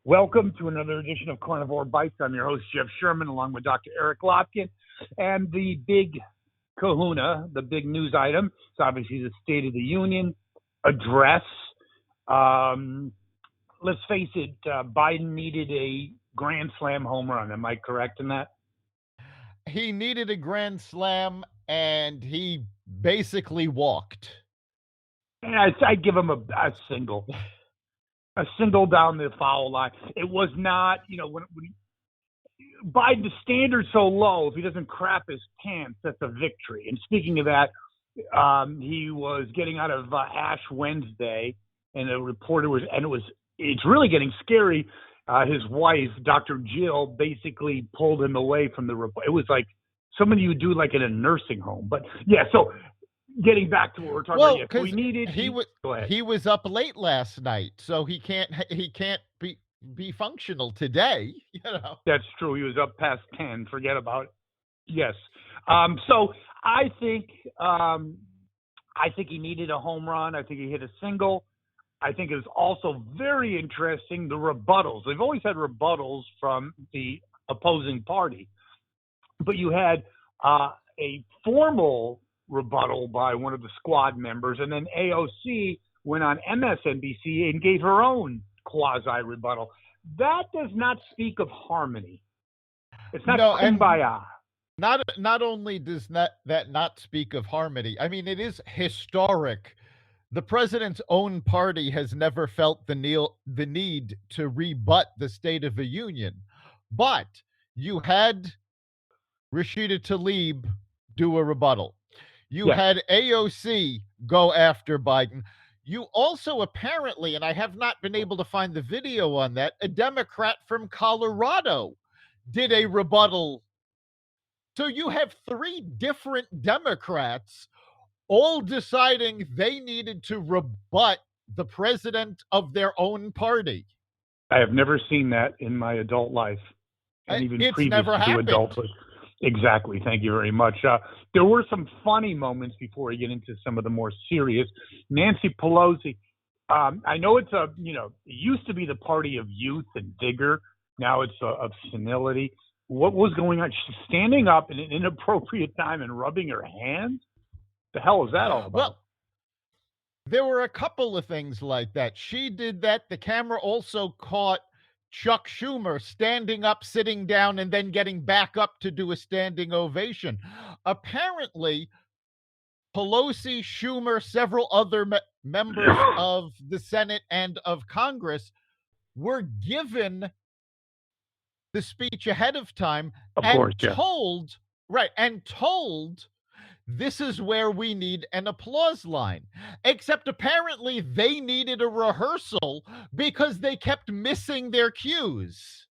Welcome to another edition of Carnivore Bites. I'm your host, Jeff Sherman, along with Dr. Eric Lopkin. And the big kahuna, the big news item, is obviously the State of the Union address. Let's face it, Biden needed a grand slam home run. Am I correct in that? He needed a grand slam, and he basically walked. And I'd give him a single. A single down the foul line. It was not, when Biden, the standard's so low, if he doesn't crap his pants, that's a victory. And speaking of that, he was getting out of Ash Wednesday, and a reporter it's really getting scary. His wife, Dr. Jill, basically pulled him away from the report. It was like somebody you would do like in a nursing home. But yeah, so getting back to what we're talking about, we needed. He was up late last night, so he can't be functional today. That's true. He was up past 10. Forget about it. Yes. So I think he needed a home run. I think he hit a single. I think it was also very interesting, the rebuttals. They've always had rebuttals from the opposing party, but you had a formal rebuttal by one of the squad members, and then AOC went on MSNBC and gave her own quasi rebuttal. That does not speak of harmony. It's not kumbaya. Not only does that not speak of harmony, I mean, it is historic. The president's own party has never felt the need to rebut the State of the Union, but you had Rashida Tlaib do a rebuttal. You had AOC go after Biden. You also apparently, and I have not been able to find the video on that, a Democrat from Colorado did a rebuttal. So you have three different Democrats all deciding they needed to rebut the president of their own party. I have never seen that in my adult life, and even it's previous never to happened. Adulthood. Exactly. Thank you very much. There were some funny moments before we get into some of the more serious. Nancy Pelosi, I know it used to be the party of youth and vigor. Now it's of senility. What was going on? She's standing up in an inappropriate time and rubbing her hands? The hell is that all about? Well, there were a couple of things like that. She did that. The camera also caught Chuck Schumer standing up, sitting down, and then getting back up to do a standing ovation. Apparently, Pelosi, Schumer, several other members of the Senate and of Congress were given the speech ahead of time told this is where we need an applause line. Except apparently they needed a rehearsal because they kept missing their cues.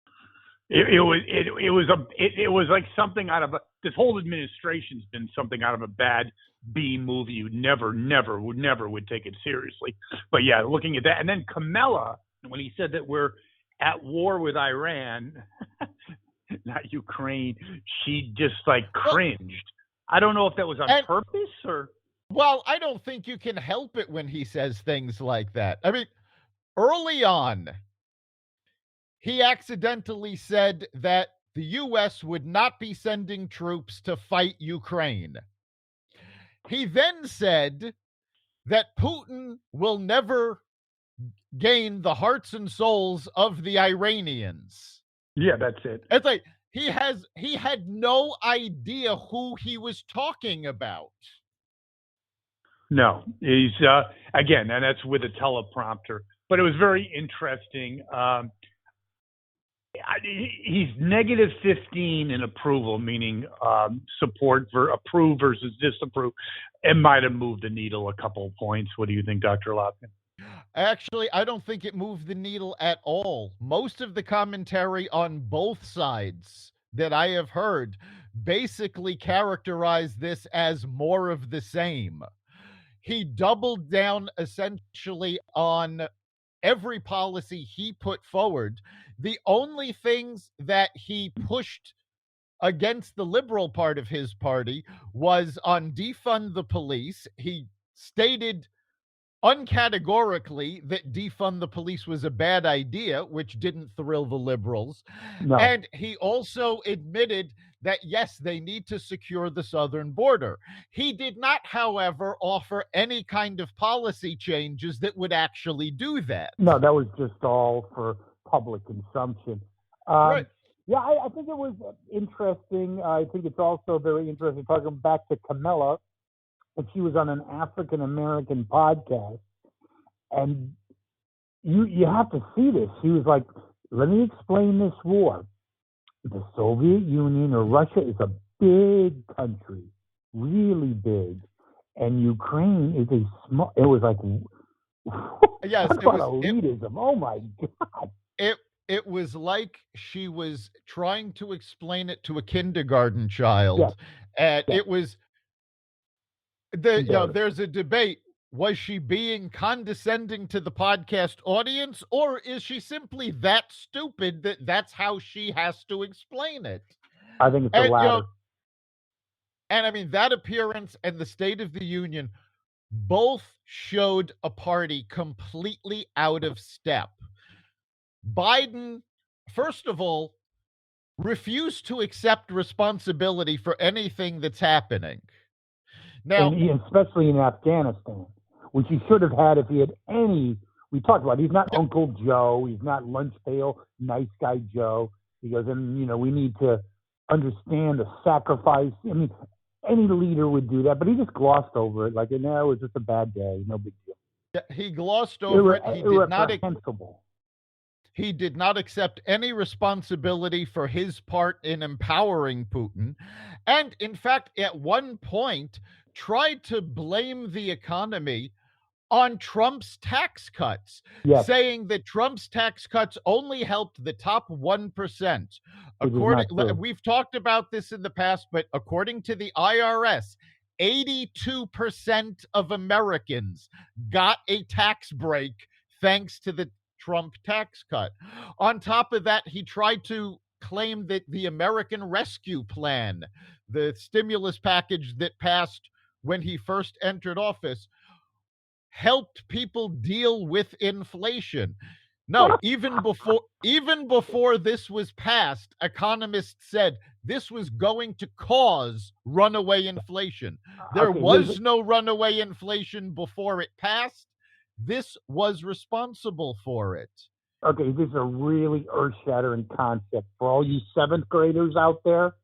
It was like something out of this whole administration's been something out of a bad B movie. You never would take it seriously. But yeah, looking at that, and then Kamala, when he said that we're at war with Iran, not Ukraine, she just cringed. I don't know if that was on purpose or. Well, I don't think you can help it when he says things like that. I mean, early on, he accidentally said that the U.S. would not be sending troops to fight Ukraine. He then said that Putin will never gain the hearts and souls of the Iranians. Yeah, that's it. It's like he had no idea who he was talking about. No, he's again, and that's with a teleprompter. But it was very interesting. He's negative 15 in approval, meaning support for approve versus disapprove. It might have moved the needle a couple of points. What do you think, Dr. Lopkin? Actually, I don't think it moved the needle at all. Most of the commentary on both sides that I have heard basically characterize this as more of the same. He doubled down essentially on every policy he put forward. The only things that he pushed against the liberal part of his party was on defund the police. He stated uncategorically that defund the police was a bad idea, which didn't thrill the liberals. No, And he also admitted that, yes, they need to secure the southern border. He did not, however, offer any kind of policy changes that would actually do that. no, that was just all for public consumption. Right. Yeah, I think it was interesting. I think it's also very interesting talking back to Camilla, and she was on an African American podcast, and you have to see this. She was like, "Let me explain this war. The Soviet Union or Russia is a big country, really big, and Ukraine is a small." It was like, Yes, talk about elitism. Oh my God! It was like she was trying to explain it to a kindergarten child. Yes. And Yes. it was the Embarrassing. there's a debate. Was she being condescending to the podcast audience, or is she simply that stupid that that's how she has to explain it? I think it's the And latter. and I mean, that appearance and the State of the Union both showed a party completely out of step. Biden, first of all, refused to accept responsibility for anything that's happening. Now, And especially in Afghanistan, which he should have had if he had any. We talked about he's not Uncle Joe, he's not lunch pail nice guy Joe. He goes, and we need to understand the sacrifice. I mean, any leader would do that, but he just glossed over it. Like, no, it was just a bad day, no big deal. he glossed over it. Irreprehensible. He did not accept any responsibility for his part in empowering Putin. And in fact, at one point, tried to blame the economy on Trump's tax cuts, Yes. saying that Trump's tax cuts only helped the top 1%. We've talked about this in the past, but according to the IRS, 82% of Americans got a tax break thanks to the Trump tax cut. On top of that, he tried to claim that the American Rescue Plan, the stimulus package that passed when he first entered office, helped people deal with inflation. No, even before this was passed, economists said this was going to cause runaway inflation. There was no runaway inflation before it passed. This was responsible for it. Okay, this is a really earth-shattering concept for all you seventh graders out there,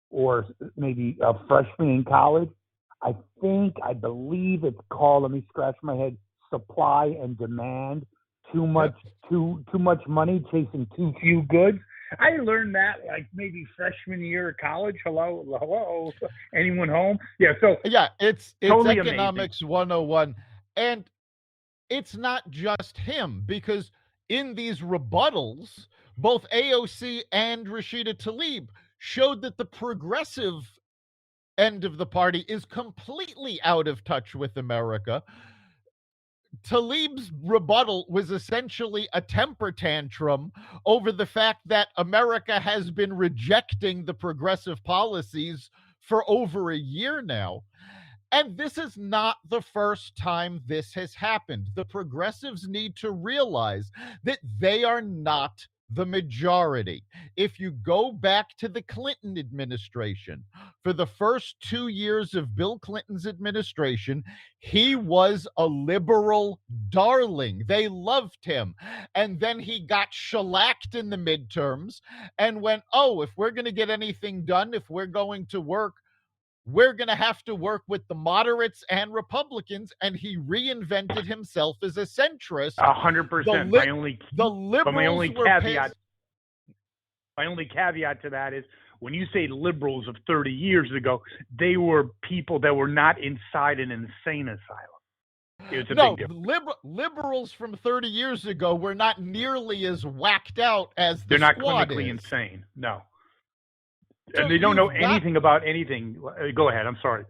or maybe a freshman in college. I believe it's called, let me scratch my head, supply and demand. Too much money chasing too few goods. I learned that like maybe freshman year of college. Hello. Anyone home? Yeah. So it's totally economics amazing. 101. And it's not just him, because in these rebuttals, both AOC and Rashida Tlaib showed that the progressive end of the party is completely out of touch with America. Tlaib's rebuttal was essentially a temper tantrum over the fact that America has been rejecting the progressive policies for over a year now. And this is not the first time this has happened. The progressives need to realize that they are not the majority. If you go back to the Clinton administration, for the first 2 years of Bill Clinton's administration, he was a liberal darling. They loved him. And then he got shellacked in the midterms and went, oh, if we're going to get anything done, if we're going to work, we're going to have to work with the moderates and Republicans, and he reinvented himself as a centrist. 100%. My only caveat to that is when you say liberals of 30 years ago, they were people that were not inside an insane asylum. It was a big difference. Liberals from 30 years ago were not nearly as whacked out as they're not squad clinically is. Insane. No. So and they don't know anything about anything. Go ahead. I'm sorry.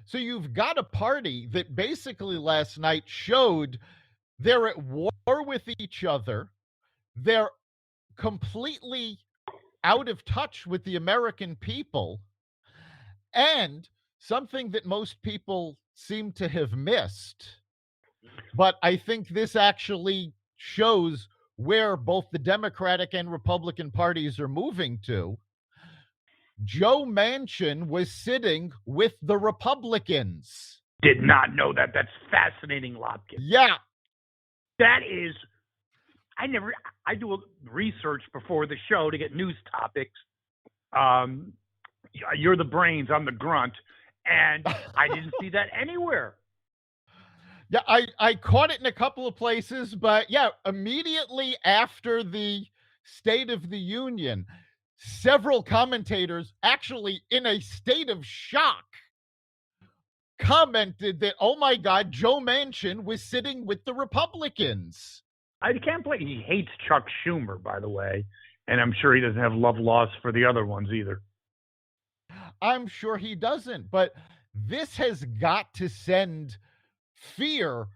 So you've got a party that basically last night showed they're at war with each other. They're completely out of touch with the American people. And something that most people seem to have missed, But I think this actually shows where both the Democratic and Republican parties are moving to. Joe Manchin was sitting with the Republicans. Did not know that. That's fascinating, Lopkin. Yeah. That is, I do research before the show to get news topics. You're the brains, I'm the grunt. And I didn't see that anywhere. Yeah, I caught it in a couple of places, but yeah, immediately after the State of the Union, several commentators, actually in a state of shock, commented that, oh my God, Joe Manchin was sitting with the Republicans. I can't believe he hates Chuck Schumer, by the way. And I'm sure he doesn't have love lost for the other ones either. I'm sure he doesn't, but this has got to send fear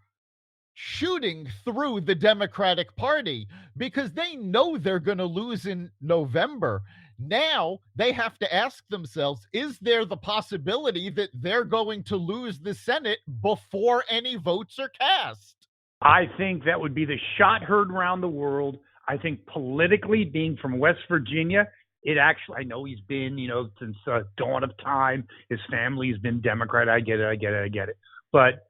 shooting through the Democratic Party because they know they're going to lose in November. Now they have to ask themselves, is there the possibility that they're going to lose the Senate before any votes are cast? I think that would be the shot heard around the world. I think politically, being from West Virginia, it actually, I know he's been, since dawn of time, his family's been Democrat. I get it. But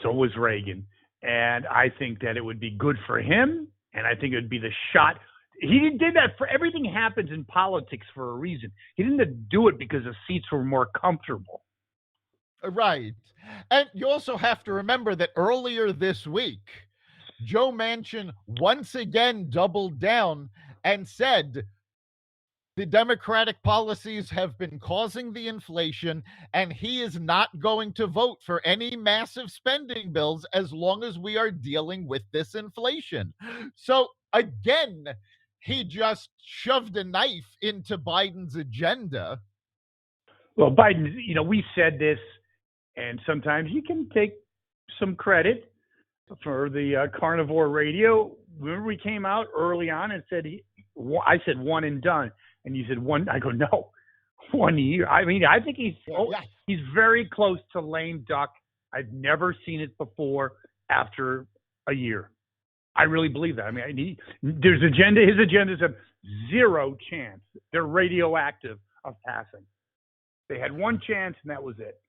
so was Reagan. And I think that it would be good for him. And I think it would be the shot. He did that for everything happens in politics for a reason. He didn't do it because the seats were more comfortable. Right. And you also have to remember that earlier this week, Joe Manchin once again doubled down and said the Democratic policies have been causing the inflation, and he is not going to vote for any massive spending bills as long as we are dealing with this inflation. So again, he just shoved a knife into Biden's agenda. Well, Biden, we said this, and sometimes you can take some credit for the Carnivore Radio. Remember, we came out early on and said, I said one and done. And you said one. I go, no, 1 year. I mean, I think he's very close to lame duck. I've never seen it before after a year. I really believe that. I mean, there's agenda. His agendas have zero chance. They're radioactive of passing. They had one chance, and that was it.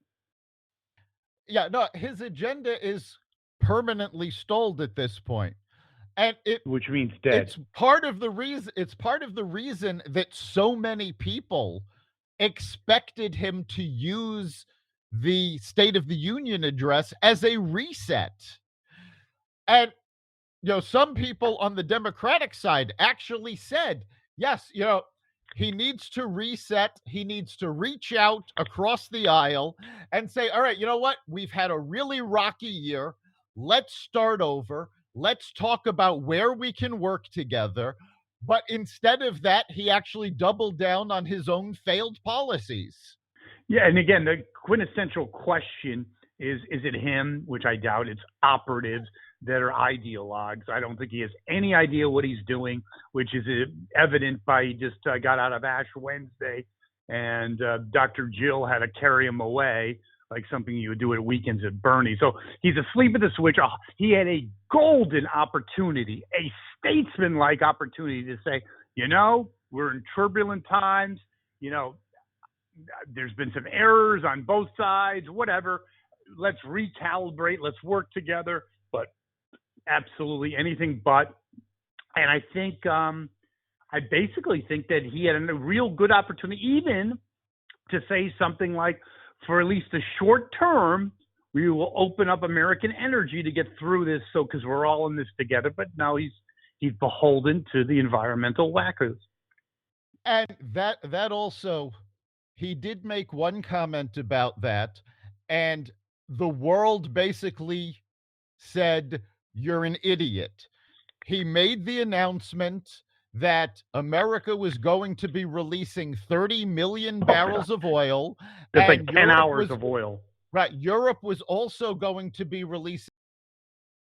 Yeah, no, his agenda is permanently stalled at this point. And which means dead. It's part of the reason that so many people expected him to use the State of the Union address as a reset. And some people on the Democratic side actually said, yes, he needs to reset. He needs to reach out across the aisle and say, all right, you know what? We've had a really rocky year. Let's start over. Let's talk about where we can work together. But instead of that, he actually doubled down on his own failed policies. Yeah, and again, the quintessential question is it him, which I doubt. It's operatives that are ideologues. I don't think he has any idea what he's doing, which is evident by he just got out of Ash Wednesday, and Dr. Jill had to carry him away like something you would do at weekends at Bernie. So he's asleep at the switch. He had a golden opportunity, a statesman-like opportunity to say, we're in turbulent times. There's been some errors on both sides, whatever. Let's recalibrate. Let's work together. But absolutely anything but. And I think, I basically think that he had a real good opportunity even to say something like, for at least the short term, we will open up American energy to get through this. So, because we're all in this together. But now he's beholden to the environmental whackers. And that also, he did make one comment about that, and the world basically said, "You're an idiot." He made the announcement that America was going to be releasing 30 million barrels of oil. That's like 10 hours of oil. Right. Europe was also going to be releasing